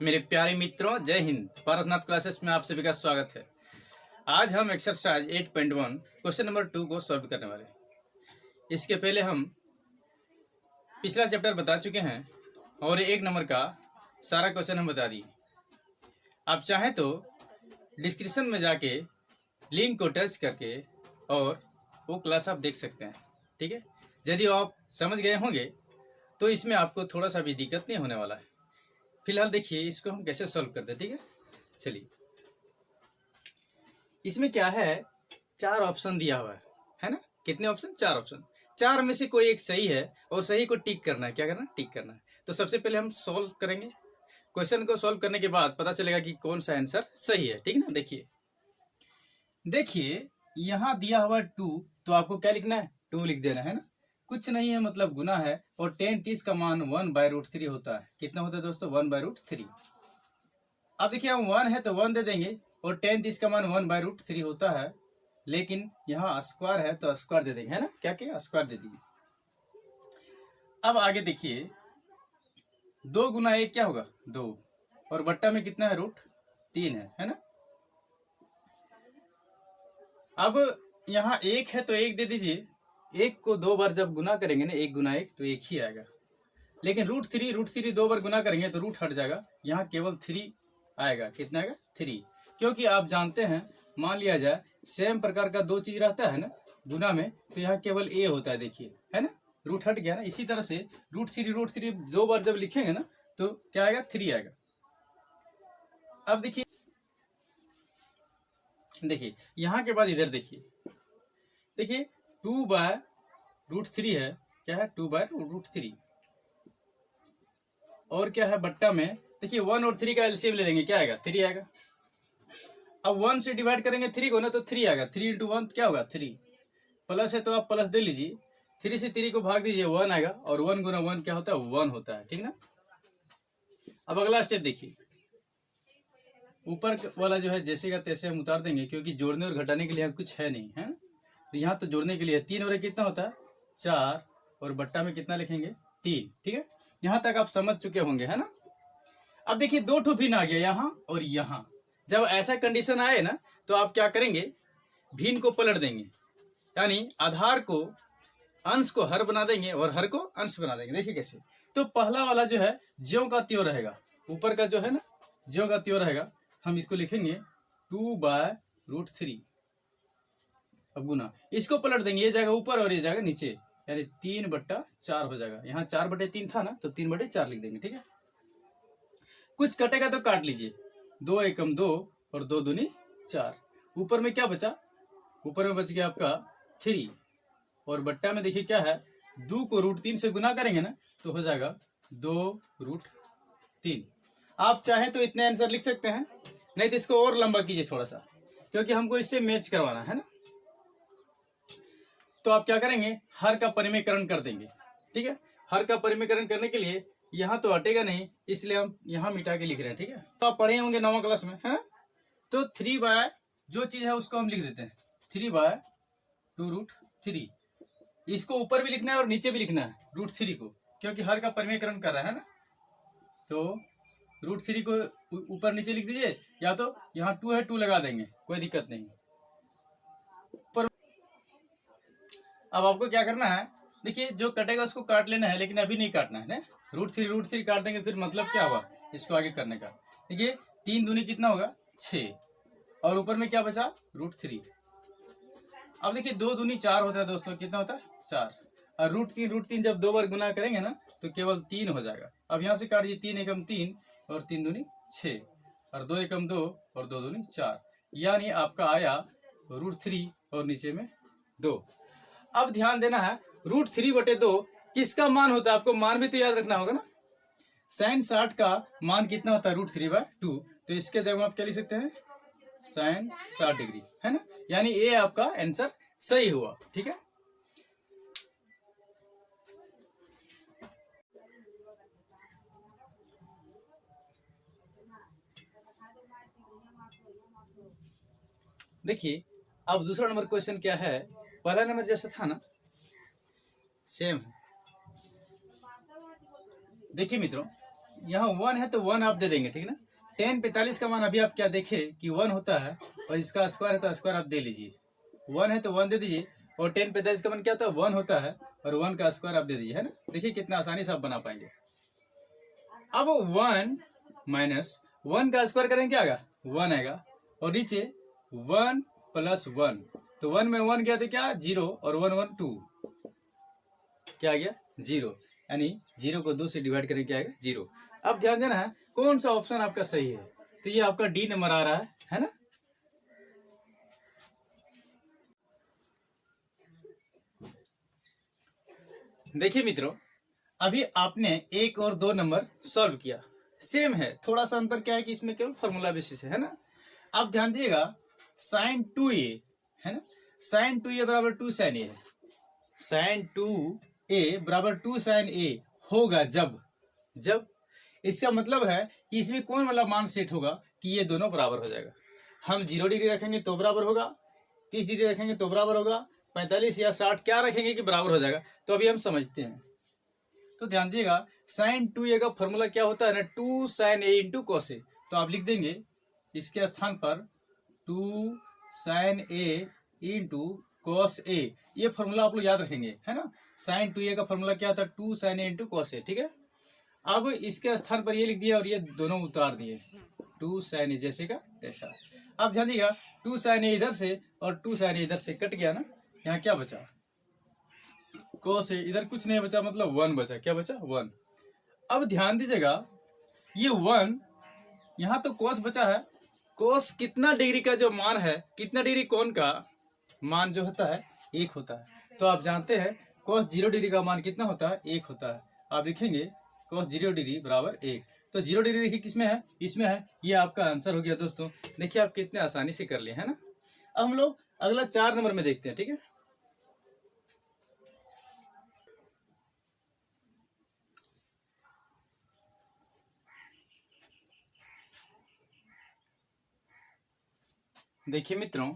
मेरे प्यारे मित्रों, जय हिंद। पारसनाथ क्लासेस में आप सभी का स्वागत है। आज हम एक्सरसाइज 8.1 क्वेश्चन नंबर 2 को सॉल्व करने वाले हैं। इसके पहले हम पिछला चैप्टर बता चुके हैं और 1 नंबर का सारा क्वेश्चन हम बता दिए। आप चाहें तो डिस्क्रिप्शन में जाके लिंक को टच करके और वो क्लास आप देख सकते हैं, ठीक है। यदि आप समझ गए होंगे तो इसमें आपको थोड़ा सा भी दिक्कत नहीं होने वाला है। फिलहाल देखिए इसको हम कैसे सॉल्व करते हैं, ठीक है। चलिए, इसमें क्या है, 4 ऑप्शन दिया हुआ है ना। कितने ऑप्शन? 4 ऑप्शन। 4 में से कोई एक सही है और सही को टिक करना है। क्या करना है? टिक करना है। तो सबसे पहले हम सॉल्व करेंगे। क्वेश्चन को सॉल्व करने के बाद पता चलेगा कि कौन सा आंसर सही है, ठीक है ना। देखिए यहाँ दिया हुआ 2, तो आपको क्या लिखना है? 2 लिख देना है ना। कुछ नहीं है, मतलब गुना है। और 10-30 का मान 1/√3 होता है। कितना होता है दोस्तों? 1/√3। अब देखिए हम 1 है तो 1 दे देंगे और 10-30 का मान 1/√3 होता है, लेकिन यहाँ स्क्वायर है तो स्क्वायर दे देंगे, है ना। क्या क्या? स्क्वायर दे दीजिए। अब आगे देखिए 2 गुना 1 क्या होगा? 2, और बट्टा में कितना है? √3 है ना। अब यहाँ 1 है तो 1 दे दीजिए। 1 को 2 बार जब गुना करेंगे ना, 1 गुना 1 तो 1 ही आएगा। लेकिन √3 2 बार गुना करेंगे तो रूट हट जाएगा, यहाँ केवल 3 आएगा। कितना आएगा? 3। क्योंकि आप जानते हैं, मान लिया जाए सेम प्रकार का 2 चीज रहता है ना गुना में, तो यहाँ केवल ए होता है, देखिए, है ना। रूट हट गया ना। इसी तरह से √3 2 बार जब लिखेंगे ना तो क्या आएगा? 3 आएगा। अब देखिए यहाँ के बाद इधर देखिए 2/√3 है। क्या है? 2/√3। और क्या है बट्टा में? देखिए 1 और 3 का एलसीएम ले लेंगे, क्या आएगा? 3 आएगा। अब 1 से डिवाइड करेंगे 3 को ना, तो 3 आएगा। 3 × 1 क्या होगा? 3। प्लस है तो आप प्लस दे लीजिए। 3 से 3 को भाग दीजिए, 1 आएगा। और 1 × 1 क्या होता है? 1 होता है, ठीक ना। अब अगला स्टेप देखिए, ऊपर वाला जो है जैसे का तैसे हम उतार देंगे, क्योंकि जोड़ने और घटाने के लिए कुछ है नहीं, है। तो यहाँ तो जोड़ने के लिए 3 और 1 कितना होता है? 4, और बट्टा में कितना लिखेंगे? 3, ठीक है। यहाँ तक आप समझ चुके होंगे, है ना। अब देखिए 2 ठो भिन्न आ गया, यहाँ और यहाँ। जब ऐसा कंडीशन आए ना तो आप क्या करेंगे? भिन्न को पलट देंगे, यानी आधार को अंश को हर बना देंगे और हर को अंश बना देंगे। देखिए कैसे। तो पहला वाला जो है ज्यों का त्यों रहेगा, ऊपर का जो है ना ज्यों का त्यों रहेगा। हम इसको लिखेंगे 2/√3। अब गुना, इसको पलट देंगे, ये जाएगा ऊपर और ये जाएगा नीचे, यानी 3/4 हो जाएगा। यहाँ 4/3 था ना, तो 3/4 लिख देंगे, ठीक है। कुछ कटेगा तो काट लीजिए। 2 एकम 2 और 2 दूनी 4। ऊपर में क्या बचा? ऊपर में बच गया आपका 3। और बट्टा में देखिए क्या है, 2 को √3 से गुना करेंगे ना तो हो जाएगा 2√3। आप चाहें तो इतने आंसर लिख सकते हैं, नहीं तो इसको और लंबा कीजिए थोड़ा सा, क्योंकि हमको इससे मैच करवाना है ना। तो आप क्या करेंगे? हर का परिमेयकरण कर देंगे, ठीक है। हर का परिमेयकरण करने के लिए यहाँ तो हटेगा नहीं, इसलिए हम यहाँ मिटा के लिख रहे हैं, ठीक है। तो आप पढ़े होंगे 9वीं क्लास में, है ना। तो 3 जो चीज है उसको हम लिख देते हैं 3/2√3। इसको ऊपर भी लिखना है और नीचे भी लिखना है √3 को, क्योंकि हर का परिमेयकरण कर रहा है ना। तो √3 को ऊपर नीचे लिख दीजिए, या तो यहाँ 2 है 2 लगा देंगे, कोई दिक्कत नहीं। पर अब आपको क्या करना है, देखिए जो कटेगा उसको काट लेना है, लेकिन अभी नहीं काटना है ना। √3 काट देंगे, फिर मतलब क्या हुआ इसको आगे करने का। देखिए 3 दूनी कितना होगा? 6, और ऊपर में क्या बचा? √3। अब देखिए 2 दूनी 4 होता है दोस्तों, कितना होता है? 4। और √3 जब 2 बार गुना करेंगे ना तो केवल 3 हो जाएगा। अब यहाँ से काटिए, 3 एकम 3 और 3 दूनी 6, और 2 एकम 2 और 2 दूनी 4, यानी आपका आया √3 और नीचे में 2। अब ध्यान देना है, √3/2 किसका मान होता है? आपको मान भी तो याद रखना होगा ना। sin 60 का मान कितना होता है? √3/2। तो इसके जगह आप क्या लिख सकते हैं? sin 60 डिग्री, है ना। यानी ये आपका आंसर सही हुआ, ठीक है। देखिए अब दूसरा नंबर क्वेश्चन क्या है, पहला नंबर जैसा था ना सेम है। देखिए मित्रों, यहाँ 1 है तो 1 आप दे देंगे, ठीक ना। tan 45 का मान अभी आप क्या देखे कि 1 होता है, और इसका स्क्वायर है तो स्क्वायर आप दे लीजिए। 1 है तो 1 दे दीजिए, और tan 45 का मान क्या होता है, 1 होता है, और 1 का स्क्वायर आप दे दीजिए, है ना। देखिए कितना आसानी से आप बना पाएंगे। अब 1 माइनस 1 का स्क्वायर करेंगे, क्या आएगा, 1 आएगा, और नीचे 1 प्लस 1, तो 1 में 1 गया तो क्या 0, और 1 1 2, क्या आ गया 0, यानी 0 को 2 से डिवाइड करेंगे, क्या आएगा 0। अब ध्यान देना है कौन सा ऑप्शन आपका सही है, तो ये आपका डी नंबर आ रहा है ना। देखिए मित्रों, अभी आपने 1 और 2 नंबर सॉल्व किया, सेम है, थोड़ा सा अंतर क्या है कि इसमें केवल फॉर्मूला बेसिस है ना। आप ध्यान दीजिएगा sin 2a है ना, sin 2a बराबर 2 sin a है, sin 2a बराबर 2 sin a होगा जब जब इसका मतलब है कि इसमें कौन वाला मान सेट होगा कि ये दोनों बराबर हो जाएगा। हम 0 डिग्री रखेंगे तो बराबर होगा, 30 डिग्री रखेंगे तो बराबर होगा, 45 या 60 क्या रखेंगे कि बराबर हो जाएगा। तो अभी हम समझते हैं, तो ध्यान दीजिएगा sin 2a का फॉर्मूला क्या होता है ना, 2 sin a into cos a। तो आप लिख देंगे इसके स्थान पर 2 sin a into cos a, ये फॉर्मूला आप लोग याद रखेंगे, है ना। sin 2a का फॉर्मूला क्या था, 2 sin a into cos a, ठीक है। अब इसके स्थान पर ये लिख दिया और ये दोनों उतार दिए, 2 sin a जैसे का तैसा। अब ध्यान दीजिएगा 2 sin a इधर से और 2 sin a इधर से कट गया ना, यहाँ क्या बचा cos a, इधर कुछ नहीं बचा, मतलब 1 बचा, क्या बचा 1। अब ध्यान दीजिएगा ये 1 यहाँ तो cos बचा है, cos कितना डिग्री का जो मान है, कितना डिग्री कोण का मान जो होता है 1 होता है। तो आप जानते हैं cos 0 डिग्री का मान कितना होता है, 1 होता है। आप लिखेंगे cos 0 डिग्री बराबर 1, तो 0 डिग्री देखिए किसमें है, इसमें है, ये आपका आंसर हो गया दोस्तों। देखिए आप कितने आसानी से कर लिए, है ना। अब हम लोग अगला 4 नंबर में देखते हैं, ठीक है। देखिए मित्रों,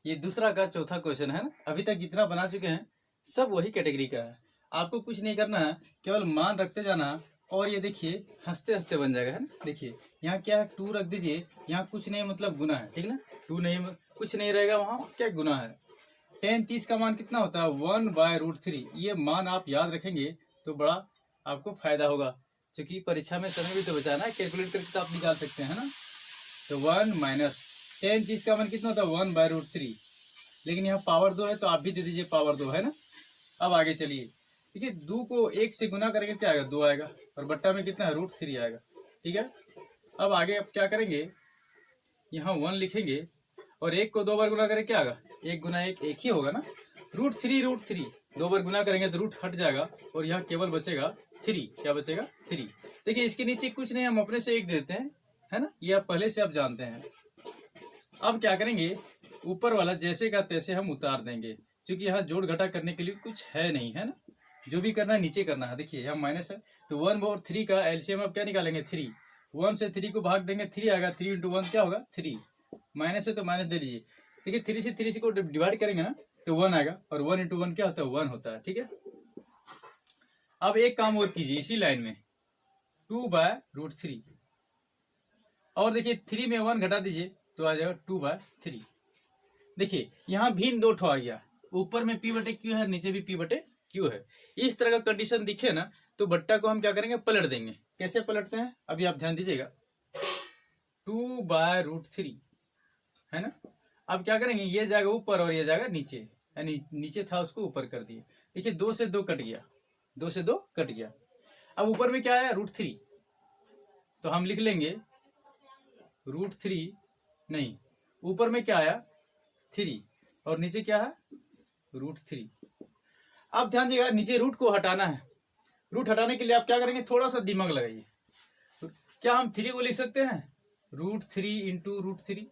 ये दूसरा का चौथा क्वेश्चन है ना, अभी तक जितना बना चुके हैं सब वही कैटेगरी का है। आपको कुछ नहीं करना है, केवल मान रखते जाना, और ये देखिए हंसते हंसते बन जाएगा, है ना। देखिए यहाँ क्या है, 2 रख दीजिए, यहाँ कुछ नहीं मतलब गुना है, ठीक ना, 2 नहीं कुछ नहीं रहेगा, वहाँ क्या गुना है। tan 30 का मान कितना होता है, 1/√3। ये मान आप याद रखेंगे तो बड़ा आपको फायदा होगा, क्योंकि परीक्षा में समय भी तो बचाना है, कैलकुलेट करके तो आप निकाल सकते हैं, है ना। तो 1 माइनस tan 30 का मान कितना होता है 1/√3, लेकिन यहाँ पावर 2 है तो आप भी दे दीजिए पावर 2, है ना। अब आगे चलिए, देखिए 2 को 1 से गुना करेंगे क्या आएगा, 2 आएगा, और बट्टा में कितना है √3 आएगा, ठीक है। अब आगे अब क्या करेंगे, यहाँ 1 लिखेंगे, और 1 को 2 बार गुना करें क्या आएगा, 1 गुना 1 1 ही होगा ना, √3 2 बार गुना करेंगे तो रूट हट जाएगा, और यहाँ केवल बचेगा 3, क्या बचेगा 3। देखिए इसके नीचे कुछ नहीं, हम अपने से 1 देते हैं, है ना, ये आप पहले से आप जानते हैं। अब क्या करेंगे, ऊपर वाला जैसे का तैसे हम उतार देंगे, क्योंकि यहाँ जोड़ घटा करने के लिए कुछ है नहीं, है ना, जो भी करना है नीचे करना है। देखिए यहाँ माइनस है, तो 1 और 3 का एलसीएम अब क्या निकालेंगे, 3, 1 से 3 को भाग देंगे, 3 आएगा, 3 इंटू 1 क्या होगा 3, माइनस है तो माइनस दे लीजिए। देखिए 3 से को डिवाइड करेंगे ना तो 1 आएगा, और 1 इंटू 1 क्या होता है 1 होता है, ठीक है। अब एक काम और कीजिए इसी लाइन में, 2/√3, और देखिए 3 में 1 घटा दीजिए तो आ जाएगा 2/3। देखिए यहाँ भिन्न 2 ठो आ गया, ऊपर में P/Q है, नीचे भी P/Q है। इस तरह का कंडीशन दिखे ना तो बट्टा को हम क्या करेंगे, पलट देंगे। कैसे पलटते हैं अभी आप ध्यान दीजिएगा, 2/√3 है ना। अब क्या करेंगे, ये जाएगा ऊपर और ये जाएगा नीचे, यानी नीचे था उसको ऊपर कर दिए। देखिए 2 से 2 कट गया, 2 से 2 कट गया। अब ऊपर में क्या आया √3, तो हम लिख लेंगे √3 नहीं, ऊपर में क्या आया 3, और नीचे क्या है √3। अब ध्यान दीजिएगा नीचे रूट को हटाना है, रूट हटाने के लिए आप क्या करेंगे, थोड़ा सा दिमाग लगाइए। क्या हम 3 को लिख सकते हैं, √3 इंटू √3,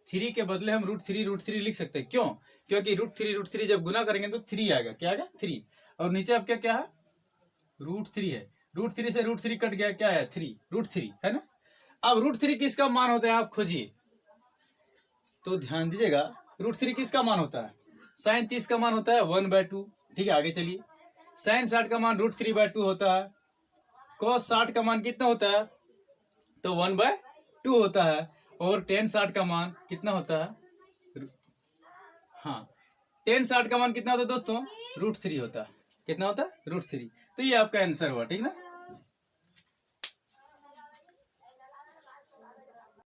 3 के बदले हम √3 लिख सकते हैं। क्यों, क्योंकि √3 जब गुना करेंगे तो 3 आएगा, क्या आएगा 3, और नीचे अब क्या है √3 है, √3 से √3 कट गया, क्या है 3, √3 है ना। अब √3 किसका मान होता है आप खोजिए, तो ध्यान दीजिएगा √3 किसका मान होता है, sin 30 का मान होता है 1/2, ठीक है। आगे चलिए, sin 60 का मान √3/2 होता है, cos 60 का मान कितना होता है? तो 1/2 होता है। और tan 60 का मान कितना होता है? हाँ, tan 60 का मान कितना होता है दोस्तों? √3 होता है। कितना होता है? √3। तो ये आपका आंसर हुआ, ठीक ना।